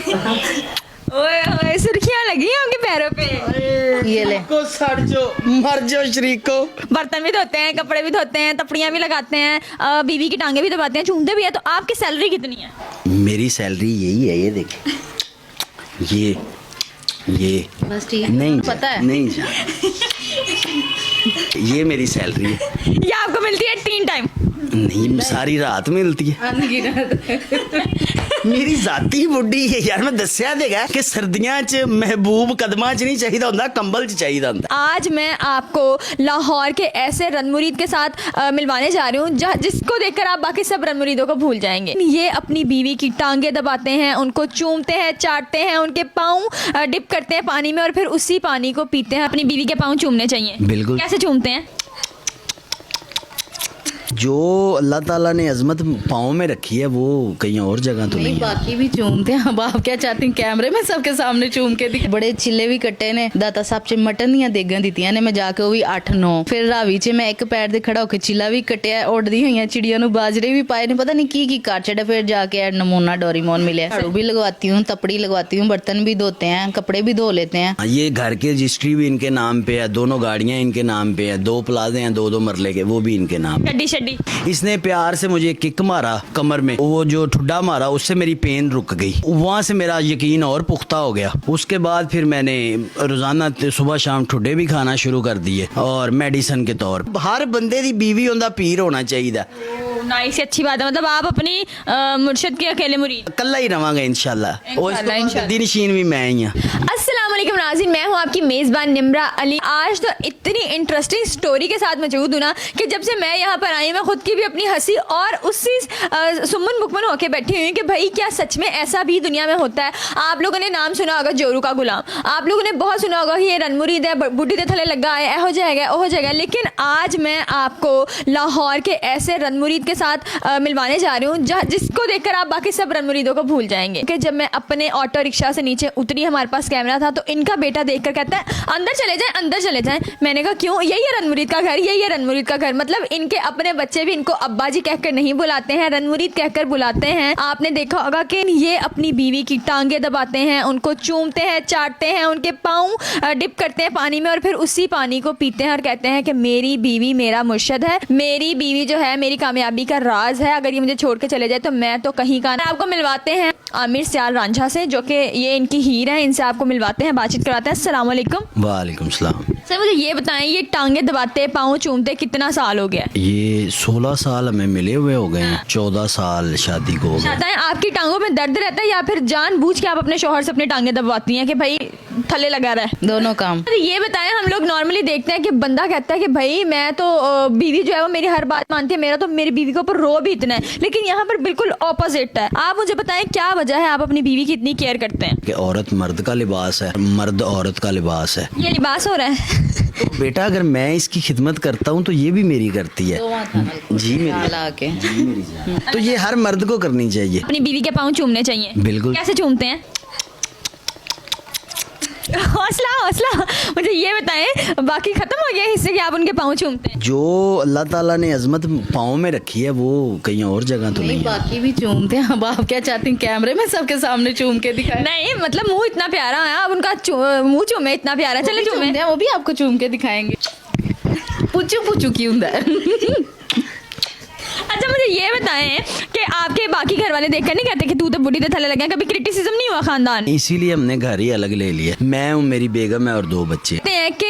ओए ओए सुर्खियां लगी हैं उनके पैरों पे। ये ले को सड़ जो मर जो शरीको। बर्तन भी धोते हैं, कपड़े भी धोते हैं, तपड़ियां भी लगाते हैं, बीवी की टांगे भी दबाते हैं, चूमते भी है। तो आपकी सैलरी कितनी है? मेरी सैलरी यही है, ये देखे, ये बस ठीक है। नहीं पता है नहीं जान, ये मेरी सैलरी है। ये आपको मिलती है 3 टाइम? नहीं, सारी रात मिलती है। मेरी जाती बुढ़ी है यार, मैं दस्या देगा कि सर्दियां च महबूब कदमां च नहीं चाहिए होंदा, कंबल च चाहिए होंदा। आज मैं आपको लाहौर के ऐसे रनमुरीद के साथ मिलवाने जा रही हूँ जिसको देखकर आप बाकी सब रनमुरीदों को भूल जाएंगे। ये अपनी बीवी की टांगे दबाते हैं, उनको चूमते हैं, चाटते हैं, उनके पाँव डिप करते हैं पानी में और फिर उसी पानी को पीते हैं। अपनी बीवी के पाँव चूमने चाहिए। बिल्कुल। कैसे चूमते हैं? जो अल्लाह ताला ने अजमत पाँव में रखी है वो कहीं और जगह तो नहीं है। बाकी भी चूमते हैं। अब आप क्या चाहते हैं कैमरे में सबके सामने चूम के दिखा? बड़े चिल्ले भी कट्टे ने दाता साहब च मटन ਦੀਆਂ ਦੇਗਾਂ ਦਿੱਤੀਆਂ ਨੇ, ਮੈਂ ਜਾ ਕੇ ਉਹ ਵੀ 8-9। ਫਿਰ ਰਾਵੀ 'ਚ ਮੈਂ ਇੱਕ ਪੈਰ ਦੇ ਖੜਾ ਹੋ ਕੇ ਚਿੱਲਾ ਵੀ ਕੱਟਿਆ, ਉੱਡਦੀ ਹੋਈਆਂ ਚਿੜੀਆਂ ਨੂੰ ਬਾਜਰੇ ਵੀ ਪਾਏ ਨੇ, ਪਤਾ ਨਹੀਂ ਕੀ ਕਰ ਛੱਡਿਆ। ਫਿਰ ਜਾ ਕੇ नमूना डोरीमोन मिले, झाड़ू भी लगवाती हूँ, तपड़ी लगवाती हूँ, बर्तन भी धोते हैं, कपड़े भी धो लेते हैं। ये घर की रजिस्ट्री भी इनके नाम पे है, दोनों गाड़ियां इनके नाम पे है, 2 प्लाजे हैं 2-2 मरले के, वो भी इनके नाम है। शड्डी शड्डी इसने प्यार से मुझे किक मारा कमर में, वो जो ठुड्डा मारा उससे मेरी पेन रुक गई, वहाँ से मेरा यकीन और पुख्ता हो गया। उसके बाद फिर मैंने रोजाना सुबह शाम ठुड्डे भी खाना शुरू कर दिए और मेडिसिन के तौर पर। हर बंदे दी बीवी उनका पीर होना चाहिए। नाइस, अच्छी बात है। मतलब आप अपनी मुर्शिद के अकेले मुरीद? कल्ला ही रवांगा इंशाल्लाह। और दिन शीन भी मैं ही हूँ। अस्सलाम वालेकुम नाज़रीन, मैं हूँ आपकी मेज़बान निम्रा अली। आज तो इतनी इंटरेस्टिंग स्टोरी के साथ मौजूद हूँ ना कि जब से मैं यहाँ पर आई मैं खुद की भी अपनी हंसी और उसी सुमन बुकमन होके बैठी हुई हूँ कि भाई क्या सच में ऐसा भी दुनिया में होता है। आप लोगों ने नाम सुना होगा जोरू का गुलाम, आप लोगों ने बहुत सुना होगा ये रनमुरीद है, बुढ़ी दे थले लगा है, एहो जाएगा ओहो जाएगा। लेकिन आज मैं आपको लाहौर के ऐसे रनमुरीद के साथ मिलवाने जा रही हूँ जिसको देखकर आप बाकी सब रनमुरीदों को भूल जाएंगे। कि जब मैं अपने ऑटो रिक्शा से नीचे उतरी, हमारे पास कैमरा था, तो इनका बेटा देखकर कहता है अंदर चले जाएं, अंदर चले जाएं। मैंने कहा क्यों? यही है रनमुरीद का घर, यही है रनमुरीद का घर। मतलब इनके अपने बच्चे भी इनको अब्बा जी कहकर नहीं बुलाते हैं, रनमुरीद कहकर बुलाते हैं। आपने देखा होगा कि ये अपनी बीवी की टांगे दबाते हैं, उनको चूमते हैं, चाटते हैं, उनके पाँव डिप करते हैं पानी में और फिर उसी पानी को पीते हैं और कहते हैं कि मेरी बीवी मेरा मुर्शद है, मेरी बीवी जो है मेरी कामयाबी का राज है, अगर ये मुझे छोड़ के चले जाए तो मैं तो कहीं का। आपको मिलवाते हैं आमिर सियाल रांझा से, जो कि ये इनकी हीर है, इनसे आपको मिलवाते हैं, बातचीत कराते हैं। अस्सलाम वालेकुम। वालेकुम सलाम। सर मुझे ये बताएं, ये टांगे दबाते पाँव चूमते कितना साल हो गया? ये 16 साल हमें मिले हुए हो गए हैं, 14 साल शादी को हो गए। बताएं, आपकी टांगों में दर्द रहता है या फिर जानबूझ के आप अपने शौहर से अपनी टांगे दबवाती हैं कि भाई थले लगा रहा है? दोनों काम। तो ये बताएं, हम लोग नॉर्मली देखते हैं कि बंदा कहता है कि भाई मैं तो बीवी जो है वो मेरी हर बात मानती है, मेरा तो मेरी बीवी के ऊपर रो भी इतना है, लेकिन यहाँ पर बिल्कुल ऑपोजिट है। आप मुझे बताएं क्या वजह है आप अपनी बीवी की इतनी केयर करते हैं? कि औरत मर्द का लिबास है, मर्द औरत का लिबास है। ये लिबास हो रहा है। तो बेटा अगर मैं इसकी खिदमत करता हूँ तो ये भी मेरी करती है। जी मेरी आके तो ये हर मर्द को करनी चाहिए। अपनी बीवी के पाँव चूमने चाहिए। बिल्कुल। कैसे चूमते हैं? हौसला हौसला। मुझे ये बताएं, बाकी खत्म हो गया हिस्से कि आप उनके पाँव चूमते हैं? जो अल्लाह ताला ने अजमत पाँव में रखी है वो कहीं और जगह तो नहीं है। बाकी भी चूमते हैं। अब आप क्या चाहते हैं कैमरे में सबके सामने चूम के दिखाएं? नहीं, मतलब मुंह इतना प्यारा है, आप उनका मुंह चूमे इतना प्यारा। चले चूमे, वो भी आपको चूम के दिखाएंगे। पूछू पूछू क्यों है? अच्छा मुझे ये बताएं कि आपके बाकी घर वाले देखकर नहीं कहते कि तू तो बुढ़ी दे थले लगा? कभी क्रिटिसिज्म नहीं हुआ खानदान? इसीलिए हमने घर ही अलग ले लिया। मैं हूँ, मेरी बेगम है और 2 बच्चे। कहते हैं कि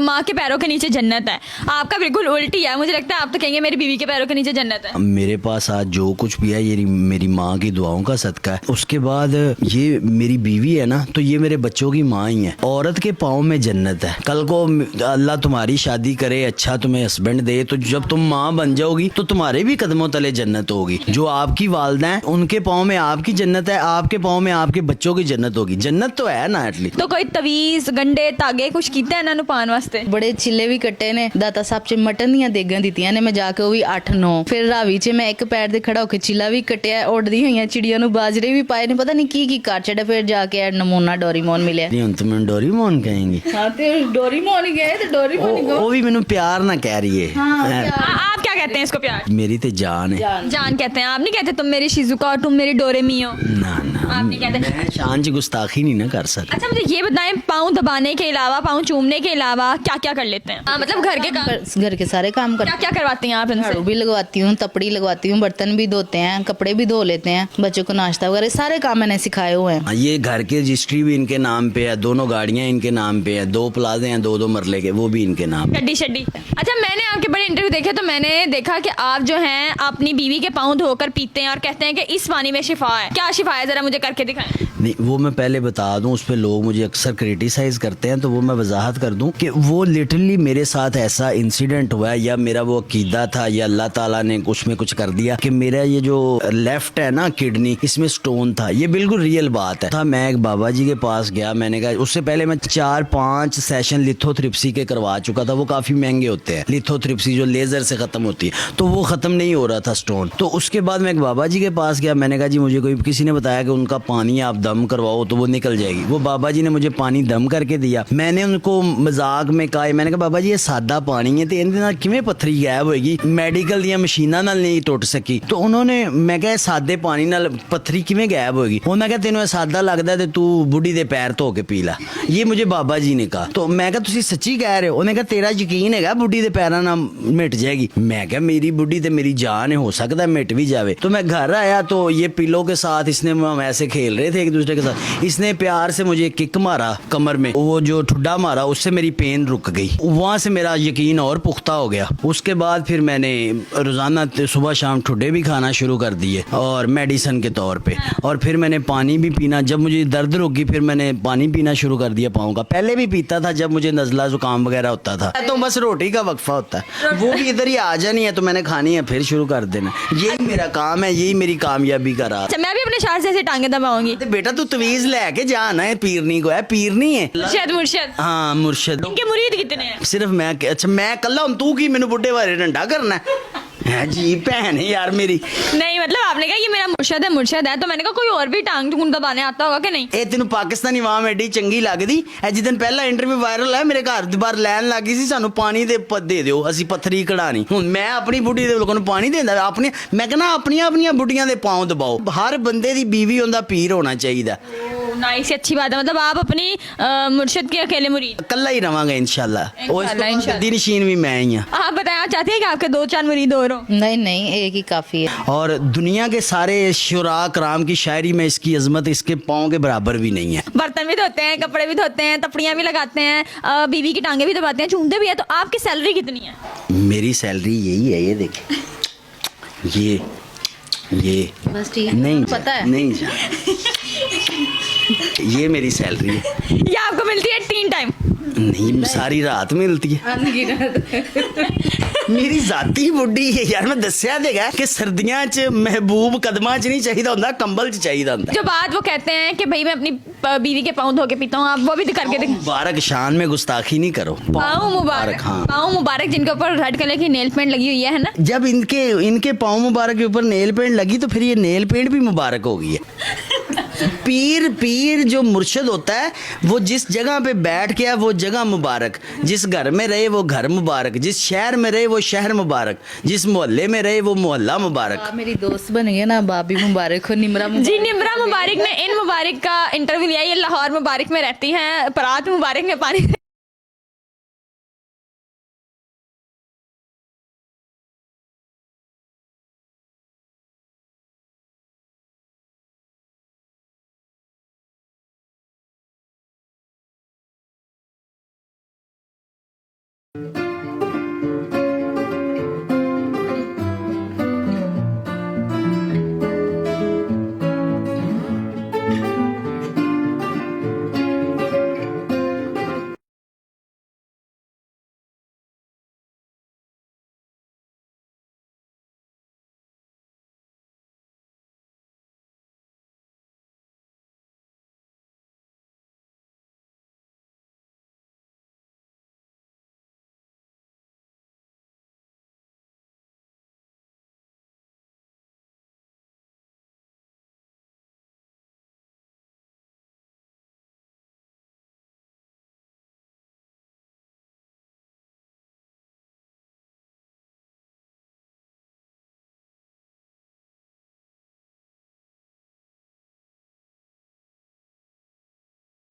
माँ के पैरों के नीचे जन्नत है, आपका बिल्कुल उल्टी है। मुझे लगता है आप तो कहेंगे मेरी बीवी के पैरों के नीचे जन्नत है। मेरे पास आज जो कुछ भी है ये मेरी माँ की दुआओं का सदका है। उसके बाद ये मेरी बीवी है ना, तो ये मेरे बच्चों की माँ ही है। औरत के पाँव में जन्नत है। कल को अल्लाह तुम्हारी शादी करे, अच्छा तुम्हें हस्बैंड दे, तो जब तुम माँ बन जाओगी तो तुम्हारे भी कदमों तले जन्नत होगी। जो आपकी वालदा है उनके पाँव में आपकी जन्नत है, आपके पाँव में आपके बच्चों की जन्नत होगी। जन्नत तो है ना एटलीस्ट। तो कोई तवीज गंडे धागे कुछ कीता इन्हां नूं पाउण वास्ते? बड़े चिल्ले भी कट्टे ने दाता साहब च मटन ਦੀਆਂ ਦੇਗਾਂ ਦਿੱਤੀਆਂ ਨੇ, ਮੈਂ ਜਾ ਕੇ ਉਹ ਵੀ 8-9। ਫਿਰ ਰਾਵੀ 'ਚ ਮੈਂ ਇੱਕ ਪੈਰ ਦੇ ਖੜਾ ਹੋ ਕੇ ਚਿੱਲਾ ਵੀ ਕੱਟਿਆ, ਉੱਡਦੀ ਹੋਈਆਂ ਚਿੜੀਆਂ ਨੂੰ ਬਾਜਰੇ ਵੀ ਪਾਏ ਨੇ, ਪਤਾ ਨਹੀਂ ਕੀ ਕਰ ਛੱਡਿਆ। ਫਿਰ ਜਾ ਕੇ ਨਮੂਨਾ ਡੋਰੀਮੋਨ ਮਿਲਿਆ। नहीं तुम डोरीमोन कहेंगी? हाँ तो डोरीमोन ही गए तो डोरीमोन ही वो भी मैंने प्यार ना कह रही है। आप क्या कहते हैं इसको? प्यार मेरी तो जान मैंने? जान कहते हैं, आप नहीं कहते तुम मेरी शिजुका और तुम मेरी डोरेमी हो? ना ना, आप नहीं कहते? मैं शान से गुस्ताखी नहीं ना कर सकता। अच्छा मुझे ये बताएं, पाँव दबाने के अलावा, पाँव चूमने के अलावा क्या क्या कर लेते हैं? मतलब घर के काम, घर के सारे काम क्या क्या करवाती हैं आप इनसे? झाड़ू भी लगवाती हूँ, तपड़ी लगवाती हूँ, बर्तन भी धोते हैं, कपड़े भी धो लेते हैं, बच्चों को नाश्ता वगैरह सारे काम मैंने सिखाए हुए हैं। ये घर की रजिस्ट्री भी इनके नाम पे है, दोनों गाड़ियां इनके नाम पे है, 2 प्लाजे हैं 2-2 मरले के, वो भी इनके नाम पे। शड्डी शड्डी। अच्छा मैंने आपके बड़े इंटरव्यू देखे तो मैंने देखा कि आप जो हैं अपनी बीवी के पाँव धोकर पीते हैं और कहते हैं कि इस पानी में शिफा है। क्या शिफा है, जरा मुझे करके दिखाएं। नहीं, वो मैं पहले बता दूं, उस पे लोग मुझे अक्सर क्रिटिसाइज करते हैं, तो वो मैं वजाहत कर दूं कि वो लिटरली मेरे साथ ऐसा इंसिडेंट हुआ है, या मेरा वो अकीदा था, या अल्लाह ताला ने उसमें कुछ कर दिया कि मेरा ये जो लेफ्ट है ना किडनी, इसमें स्टोन था। ये बिल्कुल रियल बात है। मैं एक बाबा जी के पास गया, मैंने कहा, उससे पहले मैं 4-5 सेशन लिथोथ्रिप्सी के करवा चुका था, वो काफ़ी महंगे होते हैं। लिथोथ्रिप्सी जो लेज़र से ख़त्म होती है, तो वो ख़त्म नहीं हो रहा था स्टोन। तो उसके बाद मैं एक बाबा जी के पास गया, मैंने कहा जी मुझे किसी ने बताया कि उनका पानी आप दम करवाओ तो वो निकल जाएगी। वो बाबा जी ने मुझे पानी दम करके दिया। मैंने उनको मजाक में कहा, मैंने कहा बाबा जी ये सादा पानी है तो इनके नाल किवें पत्थरी गायब होएगी, मेडिकल ਦੀਆਂ ਮਸ਼ੀਨਾਂ ਨਾਲ नहीं टुट सकी। तो उन्होंने, मैं कहा सादे पानी नाल पत्थरी किवें गायब होएगी? उन्होंने कहा तेनों सादा लगदा है, तू बुढ़ी दे पैर धो के पी ला। ये मुझे बाबा जी ने कहा। तो मैं कहा तुसी सच्ची कह रहे हो? उन्होंने कहा तेरा यकीन हैगा बुढ़ी दे पैरां नाल मिट जाएगी? मैं कहा मेरी बुढ़ी ते मेरी जान है, हो सकता है मिट भी जावे। तो मैं घर आया तो ये पिलो के साथ इसने, हम ऐसे खेल रहे थे एक दूसरे के साथ, इसने प्यार से मुझे किक मारा कमर में, वो जो ठुड्डा मारा, उससे मेरी पेन रुक गई। वहां से मेरा यकीन और पुख्ता हो गया। उसके बाद फिर मैंने रोजाना सुबह शाम ठुड्डे भी खाना शुरू कर दिए और मेडिसिन के तौर पे, और फिर मैंने पानी भी पीना, जब मुझे दर्द रुकी फिर मैंने पानी पीना शुरू कर दिया पाँव का। पहले भी पीता था जब मुझे नजला जुकाम वगैरह होता था, तो बस रोटी का वक्फा होता है, वो भी इधर ही आ जानी है तो मैंने खानी है, फिर शुरू कर देना। यही मेरा काम है, यही मेरी कामयाबी का राज। अच्छा मैं भी अपने शार से ऐसे टांगे दबाऊंगी। ते बेटा तू तवीज लेके जाना है, पीरनी को है, पीरनी है। मुर्शद मुर्शद। हाँ मुर्शद। इनके मुरीद कितने हैं? सिर्फ मैं, अच्छा मैं कल्ला हूं, तू की मैनू बुढ़े बारे डंडा करना है जी? भैन है यार मेरी। नहीं मतलब आपने कहा ये मेरा मुर्शद है, तो मैंने कहा कोई और भी टांग टूंग दबाने आता होगा कि नहीं? ए तेनू पाकिस्तानी आवाम एडी चंगी लगदी है? जिदन पहला इंटरव्यू वायरल है, मेरे घर दी बार लैन लगी सी, सानू पानी दे दिओ, असी पत्थरी कढ़ानी। हुण मैं अपनी बुढ़ी दे लोकां नू पानी देंदा, अपनी मैं कहना अपनियां बुढ़ियां दे पांव दबाओ। हर बंदे दी बीवी होंदा पीर होना चाहिए। नाइस, अच्छी बात है। मतलब आप अपनी मुर्शद के अकेले मुरीद? कल्ला ही रवांगा इंशाल्लाह। इंशाल्लाह। दिन शीन भी मैं ही हां। आप बताएं, आप चाहते हैं कि आपके 2-4 मुरीद और हो? नहीं नहीं, एक ही काफी है। और दुनिया के सारे शुरा कराम की शायरी में इसकी अजमत इसके पाँव के बराबर भी नहीं है। बर्तन भी धोते हैं, कपड़े भी धोते हैं, तपड़ियाँ भी लगाते हैं, बीवी की टांगे भी दबाते हैं, चूमते भी है। तो आपकी सैलरी कितनी है? मेरी सैलरी यही है, ये देखे, ये बस ठीक नहीं पता है। नहीं ये मेरी सैलरी है। ये आपको मिलती है 3 टाइम? नहीं, सारी रात मिलती है। मेरी जाती बुढ़ी है यार, मैं दस्या देगा कि सर्दियां च महबूब कदमां च नहीं चाहिए होंदा, कंबल च चाहिए होंदा। जो बात वो कहते हैं कि भाई मैं अपनी बीवी के पाँव धो के पीता हूँ, आप वो भी करके देख। मुबारक, शान में गुस्ताखी नहीं करो। पाँव मुबारक, हाँ। पाँव मुबारक जिनके ऊपर रेड कलर की नेल पेंट लगी हुई है ना? जब इनके पाँव मुबारक के ऊपर नेल पेंट लगी तो फिर ये नेल पेंट भी मुबारक हो गई है। पीर जो मुर्शद होता है, वो जिस जगह पे बैठ गया वो जगह मुबारक, जिस घर में रहे वो घर मुबारक, जिस शहर में रहे वो शहर मुबारक, जिस मोहल्ले में रहे वो मोहल्ला मुबारक। आप मेरी दोस्त बन गई ना, बाबी मुबारक हो, निमरा मुबारक। जी निमरा मुबारक ने इन मुबारक का इंटरव्यू लिया। ये लाहौर मुबारक में रहती हैं, परात मुबारक में पानी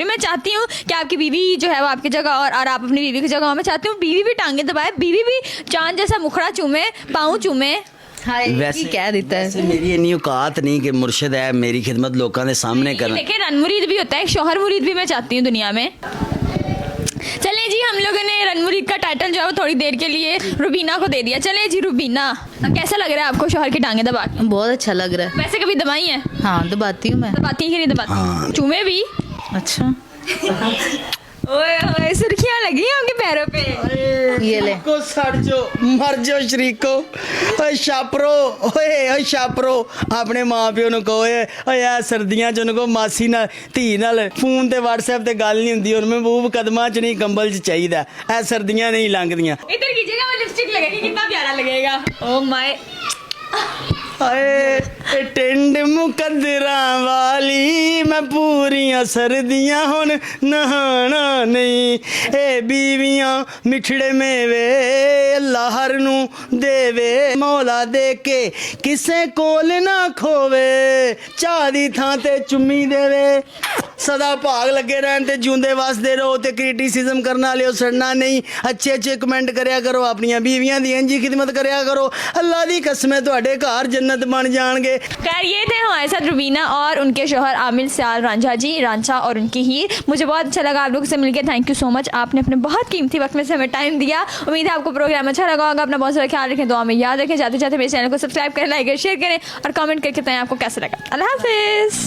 रही हूँ। मैं चाहती हूँ कि आपकी बीवी जो है वो आपकी जगह और आप अपनी बीवी की जगह हो। मैं चाहती हूँ बीवी भी टांगे दबाए, बीवी भी चांद जैसा मुखड़ा चूमे, पाँव चूमे। हाँ वैसे क्या देता है वैसे मेरी इन्नी औकात नहीं कि मुर्शिद है मेरी खिदमत लोगों के सामने करना। देखिए रन मुरीद भी होता है, शोहर मुरीद भी मैं चाहती हूँ दुनिया में। चलिए जी, हम लोगों ने रन मुरीद का टाइटल जो है वो थोड़ी देर के लिए रुबीना को दे दिया। चलिए जी रुबीना, कैसा लग रहा है आपको शोहर की टांगे दबा के? बहुत अच्छा लग रहा है। वैसे कभी दबाई है? हाँ दबाती हूँ मैं। दबाती है कि नहीं दबाती? हाँ। चूमे भी? अच्छा ओए ओए सुर्खियां लगी हैं आपके पैरों पे। ये ले को सड़ जो मर जो शरीको। ओए छापरो, ओए छापरो अपने माँ प्यो ਨੂੰ ਕਹੋ ਓਏ ਆ ਸਰਦੀਆਂ ਚ ਉਹਨੂੰ ਕੋ ਮਾਸੀ ਨਾਲ ਧੀ ਨਾਲ ਫੋਨ ਤੇ WhatsApp ਤੇ ਗੱਲ ਨਹੀਂ ਹੁੰਦੀ, ਉਹਨੂੰ ਮਹਿਬੂਬ ਕਦਮਾਂ ਚ ਨਹੀਂ ਕੰਬਲ ਚ ਚਾਹੀਦਾ, ਐ ਸਰਦੀਆਂ नहीं ਲੰਘਦੀਆਂ। इधर कीजिएगा, वो लिपस्टिक लगेगी, कितना प्यारा लगेगा। ओ माय ਹਾਏ ਟਿੰਡ ਮੁਕੱਦਰਾਂ ਵਾਲੀ ਮੈਂ ਪੂਰੀਆਂ ਸਰਦੀਆਂ ਹੁਣ ਨਹਾਣਾ ਨਹੀਂ। ਇਹ ਬੀਵੀਆਂ ਮਿੱਠੜੇ ਮੇਵੇ ਅੱਲਾ ਹਰ ਨੂੰ ਦੇਵੇ, ਮੌਲਾ ਦੇ ਕੇ ਕਿਸੇ ਕੋਲ ਨਾ ਖੋਵੇ, ਚਾਹ ਦੀ ਥਾਂ ਤੇ ਚੁੰਮੀ ਦੇਵੇ, ਸਦਾ ਭਾਗ ਲੱਗੇ ਰਹਿਣ ਤੇ ਜਿਉਂਦੇ ਵਸਦੇ ਰਹੋ ਤੇ ਕ੍ਰਿਟਿਸਿਜ਼ਮ ਕਰਨ ਵਾਲਿਓ ਸੜਨਾ ਨਹੀਂ। ਅੱਛੇ ਅੱਛੇ ਕਮੈਂਟ ਕਰਿਆ ਕਰੋ, ਆਪਣੀਆਂ ਬੀਵੀਆਂ ਦੀ ਇੰਜੀ ਖਿਦਮਤ ਕਰਿਆ ਕਰੋ, ਅੱਲਾ ਦੀ ਕਸਮ ਹੈ ਤੁਹਾਡੇ ਘਰ जन्नत बन जाएंगे। खैर ये थे हमारे साथ रुबीना और उनके शोहर आमिल सियाल रांझा जी, रांझा और उनकी हीर। मुझे बहुत अच्छा लगा आप लोगों से मिलकर। थैंक यू सो मच, आपने अपने बहुत कीमती वक्त में से हमें टाइम दिया। उम्मीद है आपको प्रोग्राम अच्छा लगा होगा। अपना बहुत सारा ख्याल रखें, दुआ में याद रखें। जाते जाते मेरे चैनल को सब्सक्राइब करें, लाइक करें, शेयर करें और कमेंट करके बताएं आपको कैसा लगा। अल्लाह हाफिज़।